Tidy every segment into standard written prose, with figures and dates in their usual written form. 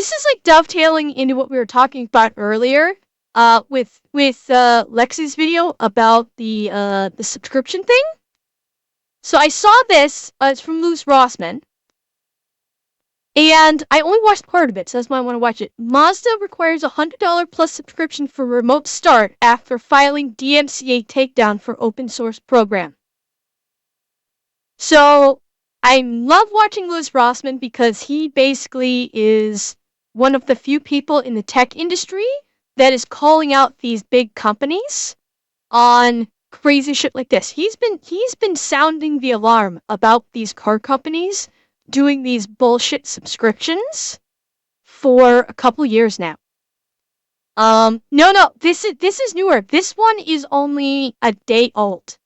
this is like dovetailing into what we were talking about earlier, with Lexi's video about the subscription thing. So I saw this. It's from Louis Rossmann. And I only watched part of it, so that's why I want to watch it. Mazda requires a $100 plus subscription for remote start after filing DMCA takedown for open source program. So I love watching Louis Rossmann because he basically is one of the few people in the tech industry that is calling out these big companies on crazy shit like this. He's been sounding the alarm about these car companies doing these bullshit subscriptions for a couple years now. No, this is newer. This one is only a day old.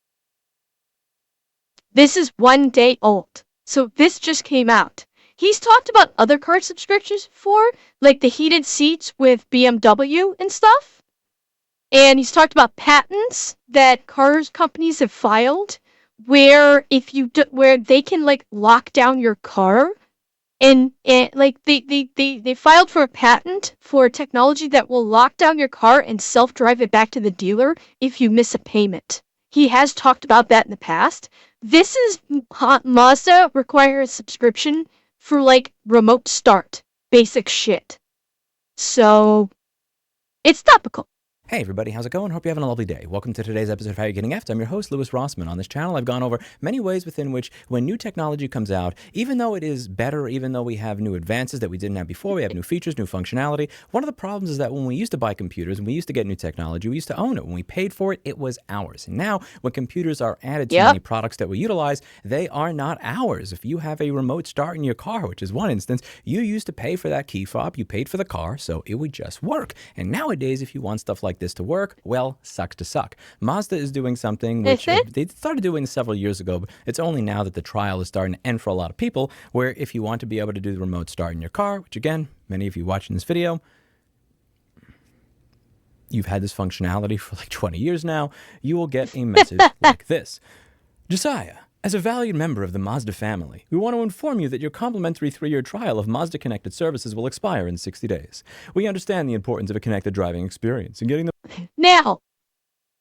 This is 1 day old. So this just came out. He's talked about other car subscriptions before, like the heated seats with BMW and stuff. And he's talked about patents that cars companies have filed where where they can like lock down your car, and like they filed for a patent for technology that will lock down your car and self-drive it back to the dealer if you miss a payment. He has talked about that in the past. This is Mazda requires a subscription for like remote start, basic shit. So it's topical. Hey everybody, how's it going? Hope you're having a lovely day. Welcome to today's episode of How You're Getting Effed. I'm your host, Louis Rossmann. On this channel, I've gone over many ways within which when new technology comes out, even though it is better, even though we have new advances that we didn't have before, we have new features, new functionality, one of the problems is that when we used to buy computers and we used to get new technology, we used to own it. When we paid for it, it was ours. And now, when computers are added to many products that we utilize, they are not ours. If you have a remote start in your car, which is one instance, you used to pay for that key fob, you paid for the car, so it would just work. And nowadays, if you want stuff like this to work, well, sucks to suck. Mazda is doing something which they started doing several years ago, but it's only now that the trial is starting to end for a lot of people, where if you want to be able to do the remote start in your car, which again, many of you watching this video, you've had this functionality for like 20 years now, you will get a message like this. Josiah, as a valued member of the Mazda family, we want to inform you that your complimentary 3-year trial of Mazda Connected Services will expire in 60 days. We understand the importance of a connected driving experience and getting the... Now,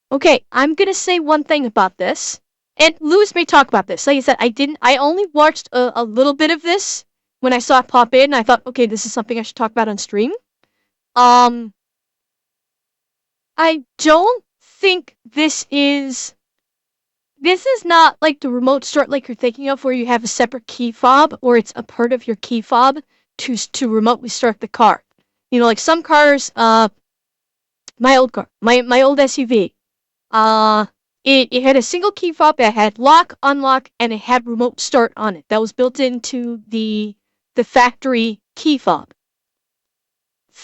okay, I'm gonna say one thing about this, and Louis may talk about this. Like I said, I only watched a little bit of this when I saw it pop in, and I thought, okay, this is something I should talk about on stream. I don't think this is not like the remote start like you're thinking of, where you have a separate key fob, or it's a part of your key fob to remotely start the car. You know, like some cars, my old car, my old SUV, it had a single key fob that had lock, unlock, and it had remote start on it. That was built into the factory key fob.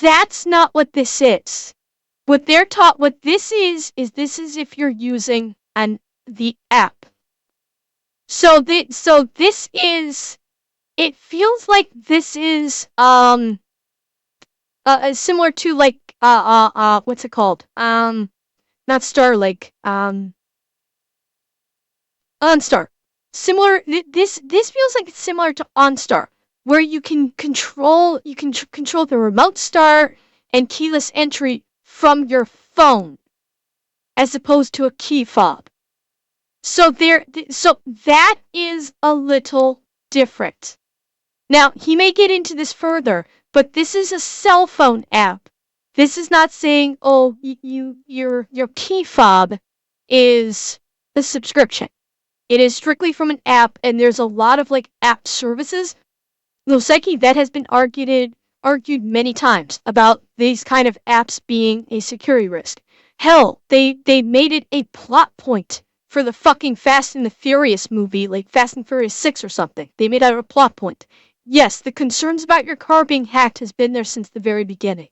That's not what this is. What this is if you're using the app. So this is, it feels like this is similar to like what's it called? Not Starlink, OnStar. Similar, this feels like it's similar to OnStar, where you can control the remote start and keyless entry from your phone, as opposed to a key fob. So that is a little different. Now, he may get into this further, but this is a cell phone app. This is not saying, oh, your key fob is a subscription. It is strictly from an app, and there's a lot of like app services. Loseki, that has been argued many times about these kind of apps being a security risk. Hell, they made it a plot point for the fucking Fast and the Furious movie, like Fast and Furious 6 or something. They made it a plot point. Yes, the concerns about your car being hacked has been there since the very beginning.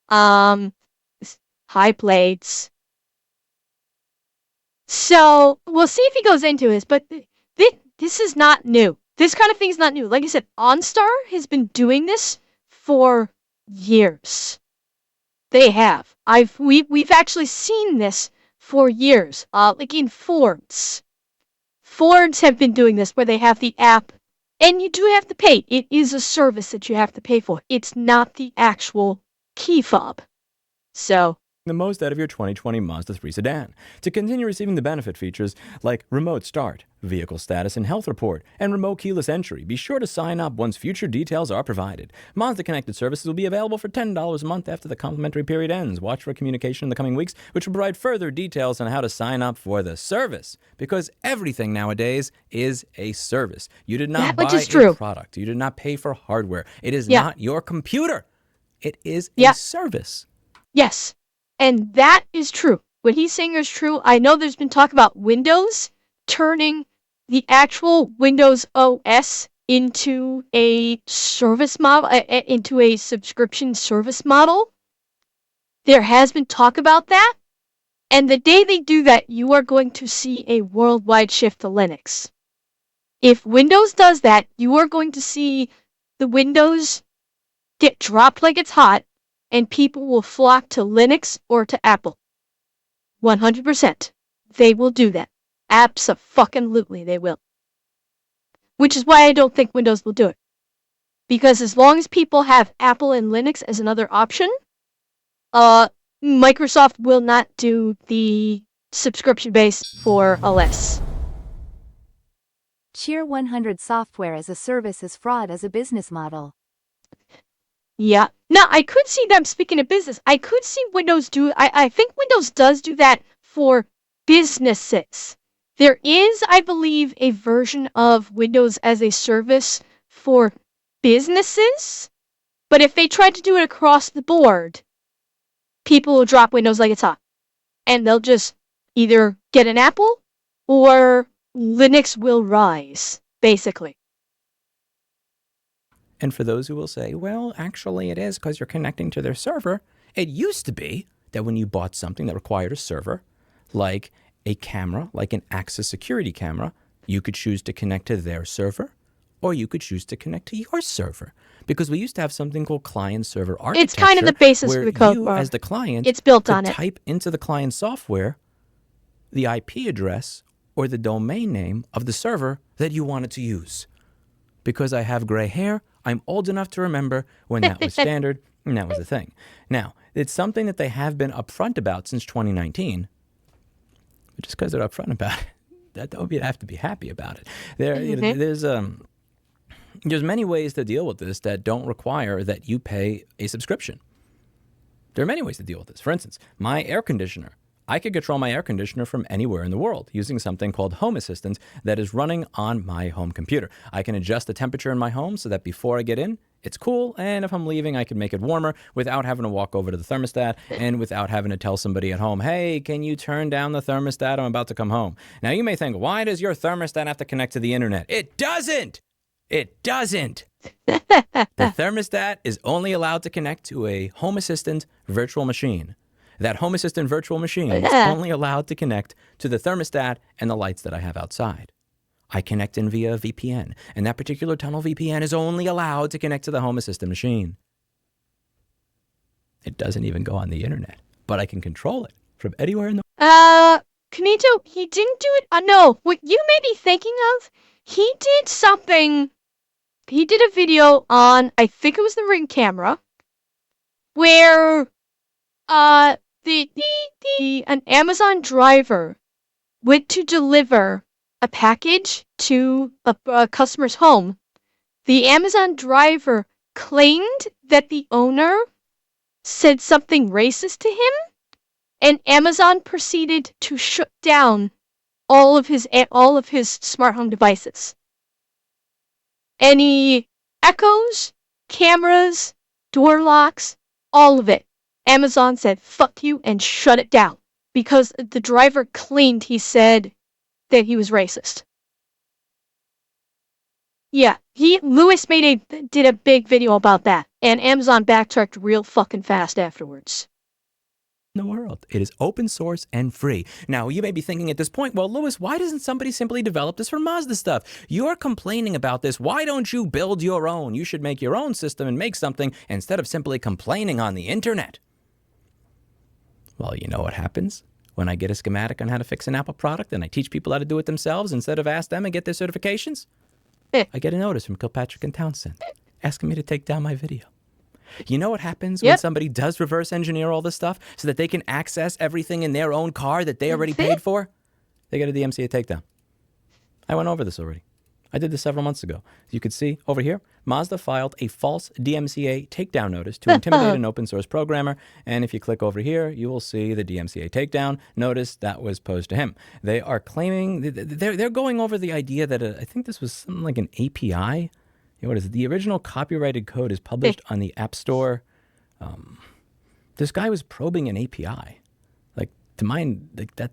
High blades. So, we'll see if he goes into this, but this is not new. This kind of thing's not new. Like I said, OnStar has been doing this for years. They have. We've actually seen this for years. Like in Fords. Fords have been doing this, where they have the app And you do have to pay. It is a service that you have to pay for. It's not the actual key fob. So, the most out of your 2020 Mazda 3 sedan. To continue receiving the benefit features like remote start, vehicle status and health report, and remote keyless entry, be sure to sign up once future details are provided. Mazda Connected services will be available for $10 a month after the complimentary period ends. Watch for communication in the coming weeks, which will provide further details on how to sign up for the service. Because everything nowadays is a service. You did not that much buy is a true. product. You did not pay for hardware. It is Yeah. not your computer. It is Yeah. a service. Yes. And that is true. What he's saying is true. I know there's been talk about Windows turning the actual Windows OS into a service model, into a subscription service model. There has been talk about that. And the day they do that, you are going to see a worldwide shift to Linux. If Windows does that, you are going to see the Windows get dropped like it's hot, and people will flock to Linux or to Apple. 100%. They will do that. Abso-fucking-lutely they will. Which is why I don't think Windows will do it. Because as long as people have Apple and Linux as another option, Microsoft will not do the subscription base for OS. Cheer 100 software as a service is fraud as a business model. Yeah. Now, I could see them, speaking of business, I could see Windows do, I think Windows does do that for businesses. There is, I believe, a version of Windows as a service for businesses, but if they tried to do it across the board, people will drop Windows like it's hot. And they'll just either get an Apple or Linux will rise, basically. And for those who will say, well, actually it is because you're connecting to their server, it used to be that when you bought something that required a server, like a camera, like an Axis security camera, you could choose to connect to their server or you could choose to connect to your server. Because we used to have something called client-server architecture. It's kind of the basis where of the code. you, as the client, it's built could on it. type into the client software the IP address or the domain name of the server that you wanted to use. Because I have gray hair, I'm old enough to remember when that was standard and that was a thing. Now, it's something that they have been upfront about since 2019. But just because they're upfront about it, that don't have to be happy about it. There's many ways to deal with this that don't require that you pay a subscription. There are many ways to deal with this. For instance, my air conditioner. I could control my air conditioner from anywhere in the world using something called Home Assistant that is running on my home computer. I can adjust the temperature in my home so that before I get in, it's cool, and if I'm leaving, I can make it warmer without having to walk over to the thermostat and without having to tell somebody at home, hey, can you turn down the thermostat? I'm about to come home. Now, you may think, why does your thermostat have to connect to the internet? It doesn't! It doesn't! The thermostat is only allowed to connect to a Home Assistant virtual machine. That Home Assistant virtual machine is only allowed to connect to the thermostat and the lights that I have outside. I connect in via VPN, and that particular tunnel VPN is only allowed to connect to the Home Assistant machine. It doesn't even go on the internet, but I can control it from anywhere in the Kanito, he didn't do it. No, what you may be thinking of, he did something. He did a video on, I think it was the Ring camera, where an Amazon driver went to deliver a package to a customer's home. The Amazon driver claimed that the owner said something racist to him, and Amazon proceeded to shut down all of his smart home devices. Any echoes, cameras, door locks, all of it. Amazon said, fuck you, and shut it down. Because the driver claimed he said that he was racist. Yeah, Lewis did a big video about that, and Amazon backtracked real fucking fast afterwards. In the world. It is open source and free. Now, you may be thinking at this point, well, Lewis, why doesn't somebody simply develop this for Mazda stuff? You're complaining about this. Why don't you build your own? You should make your own system and make something instead of simply complaining on the internet. Well, you know what happens when I get a schematic on how to fix an Apple product and I teach people how to do it themselves instead of ask them and get their certifications? I get a notice from Kilpatrick and Townsend asking me to take down my video. You know what happens when Yep. somebody does reverse engineer all this stuff so that they can access everything in their own car that they already paid for? They get a DMCA takedown. I went over this already. I did this several months ago. You could see over here, Mazda filed a false DMCA takedown notice to intimidate an open source programmer. And if you click over here, you will see the DMCA takedown notice that was posed to him. They are claiming, they're going over the idea that I think this was something like an API. What is it? The original copyrighted code is published on the App Store. This guy was probing an API. Like, to mine, like that.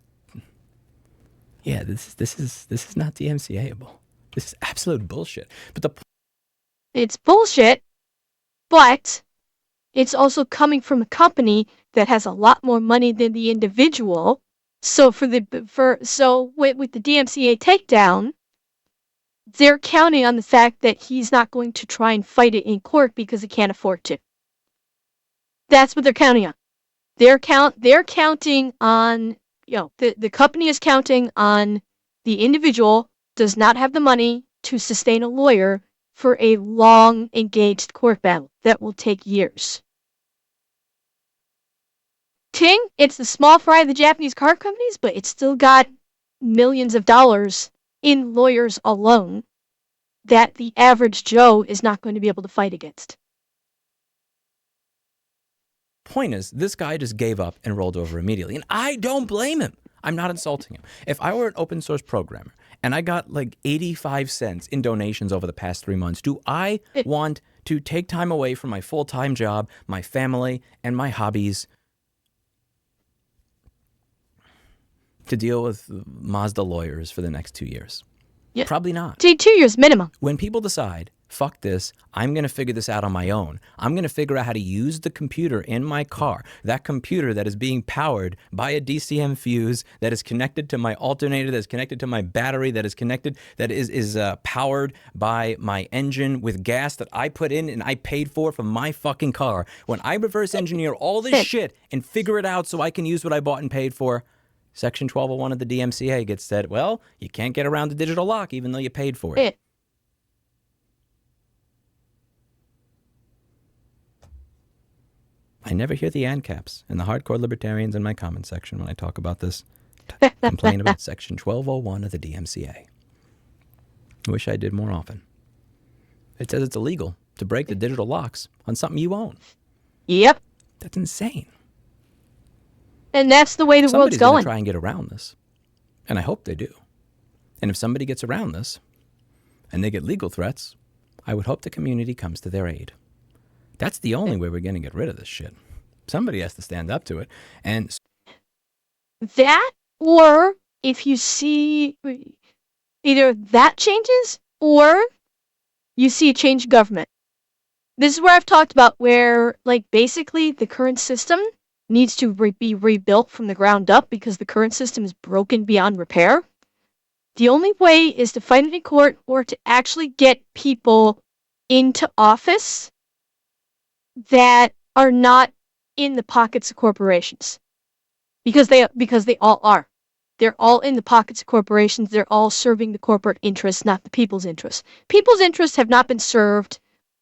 Yeah, this is not DMCA-able. This is absolute bullshit. But It's bullshit, but it's also coming from a company that has a lot more money than the individual. So with the DMCA takedown, they're counting on the fact that he's not going to try and fight it in court because he can't afford to. That's what they're counting on. They're counting on, the company is counting on the individual does not have the money to sustain a lawyer for a long engaged court battle that will take years. Ting, it's the small fry of the Japanese car companies, but it's still got millions of dollars in lawyers alone that the average Joe is not going to be able to fight against. point is, this guy just gave up and rolled over immediately. And I don't blame him. I'm not insulting him. If I were an open source programmer and I got like 85 cents in donations over the past 3 months, do I want to take time away from my full-time job, my family, and my hobbies to deal with Mazda lawyers for the next 2 years? Yeah. Probably not. 2 years minimum. When people decide, fuck this, I'm going to figure this out on my own. I'm going to figure out how to use the computer in my car, that computer that is being powered by a DCM fuse, that is connected to my alternator, that is connected to my battery, that is connected, that is powered by my engine with gas that I put in and I paid for from my fucking car. When I reverse engineer all this shit and figure it out so I can use what I bought and paid for, Section 1201 of the DMCA gets said, well, you can't get around the digital lock even though you paid for it. I never hear the ANCAPs and the hardcore libertarians in my comment section when I talk about this complain about Section 1201 of the DMCA. I wish I did more often. It says it's illegal to break the digital locks on something you own. Yep. That's insane. And that's the way the world's Somebody's going going. to try and get around this. And I hope they do. And if somebody gets around this and they get legal threats, I would hope the community comes to their aid. That's the only way we're going to get rid of this shit. Somebody has to stand up to it. And that, or if you see either that changes or you see a change in government. This is where I've talked about where, like, basically the current system needs to be rebuilt from the ground up because the current system is broken beyond repair. The only way is to fight it in court or to actually get people into office that are not in the pockets of corporations. Because they all are. They're all in the pockets of corporations. They're all serving the corporate interests, not the people's interests. People's interests have not been served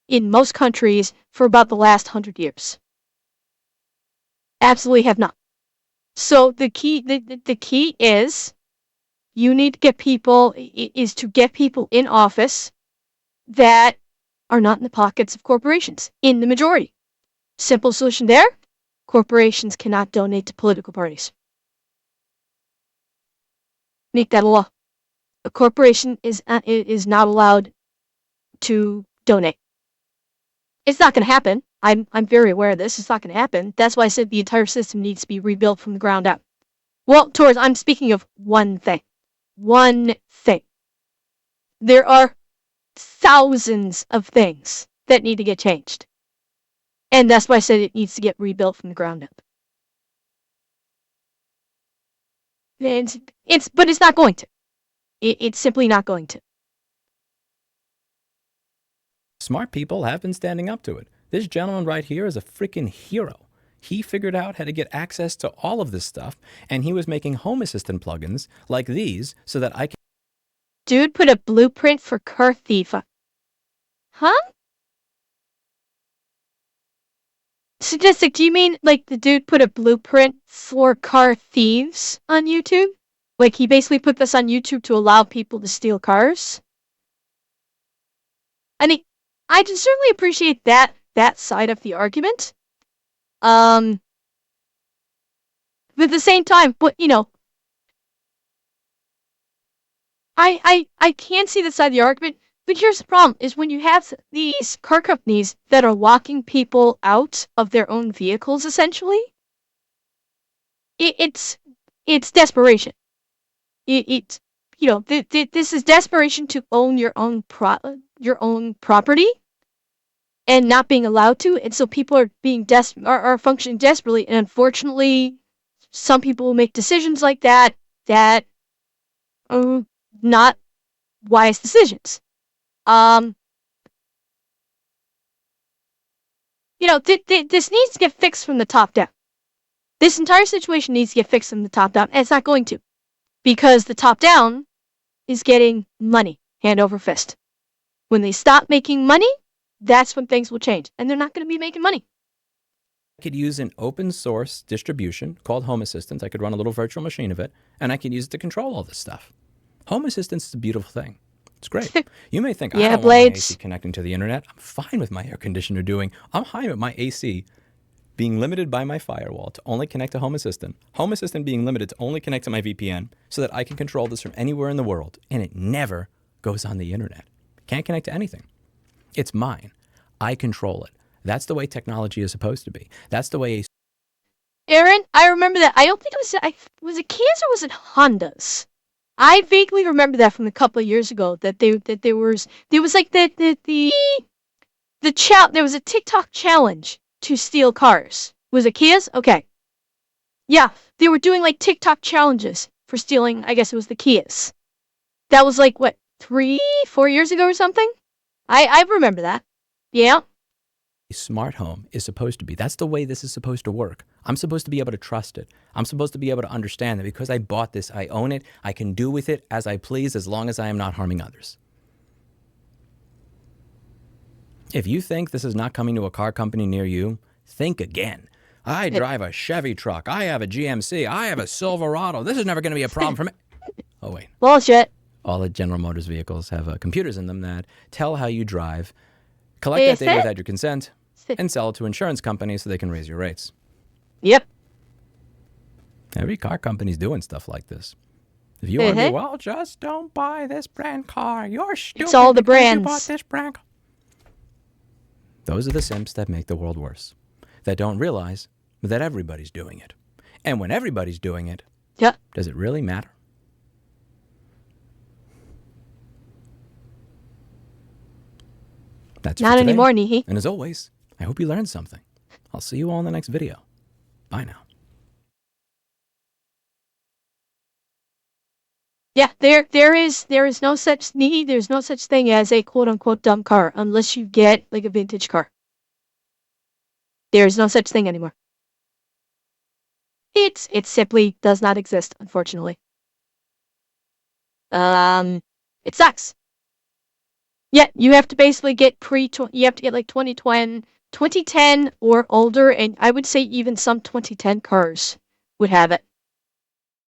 in most countries for about the last 100 years. Absolutely have not. So the key is you need to get people in office that are not in the pockets of corporations, in the majority. Simple solution there, corporations cannot donate to political parties. Make that a law. A corporation is not allowed to donate. It's not going to happen. I'm very aware of this. It's not going to happen. That's why I said the entire system needs to be rebuilt from the ground up. Well, I'm speaking of one thing. One thing. There are thousands of things that need to get changed. And that's why I said it needs to get rebuilt from the ground up. But it's not going to. It's simply not going to. smart people have been standing up to it. This gentleman right here is a freaking hero. He figured out how to get access to all of this stuff, and he was making Home Assistant plugins like these so that I can Dude put a blueprint for car thief. Huh? Sadistic, do you mean like the dude put a blueprint for car thieves on YouTube? Like he basically put this on YouTube to allow people to steal cars? I mean, I can certainly appreciate that side of the argument. But at the same time, but I can see the side of the argument, but here's the problem, is when you have these car companies that are locking people out of their own vehicles, essentially, it's desperation. It's, this is desperation to own your own property and not being allowed to, and so people are are functioning desperately, and unfortunately, some people will make decisions like that are not wise decisions. This needs to get fixed from the top down. This entire situation needs to get fixed from the top down, and it's not going to, because the top down is getting money hand over fist. When they stop making money, that's when things will change, and they're not going to be making money. I could use an open source distribution called Home Assistant. I could run a little virtual machine of it, and I could use it to control all this stuff. Home Assistant is a beautiful thing. It's great. You may think, I don't want my AC connecting to the internet. I'm fine with my air conditioner I'm fine with my AC being limited by my firewall to only connect to Home Assistant. Home Assistant being limited to only connect to my VPN so that I can control this from anywhere in the world, and it never goes on the internet. Can't connect to anything. It's mine. I control it. That's the way technology is supposed to be. That's the way. Aaron, I remember that. I don't think was it Kias or was it Hondas? I vaguely remember that from a couple of years ago that there was like there was a TikTok challenge to steal cars. Was it Kias? Okay. Yeah, they were doing like TikTok challenges for stealing, I guess it was the Kias. That was like what, 3-4 years ago or something? I remember that. Yeah. A smart home is supposed to be. That's the way this is supposed to work. I'm supposed to be able to trust it. I'm supposed to be able to understand that because I bought this, I own it, I can do with it as I please as long as I am not harming others. If you think this is not coming to a car company near you, think again. I drive a Chevy truck. I have a GMC. I have a Silverado. This is never going to be a problem for me. Oh, wait. Bullshit. All the General Motors vehicles have computers in them that tell how you drive, collect that data without your consent, and sell it to insurance companies so they can raise your rates. Yep. Every car company's doing stuff like this. If you want to be, well, just don't buy this brand car. You're stupid. It's all the brands. You bought this brand. Those are the simps that make the world worse. That don't realize that everybody's doing it. And when everybody's doing it, does it really matter? That's not anymore, Nihi. And as always, I hope you learned something. I'll see you all in the next video. Bye now. Yeah, there is no such need. There's no such thing as a quote unquote dumb car unless you get like a vintage car. There is no such thing anymore. It simply does not exist, unfortunately. It sucks. Yeah, you have to basically get you have to get like 2010 or older, and I would say even some 2010 cars would have it.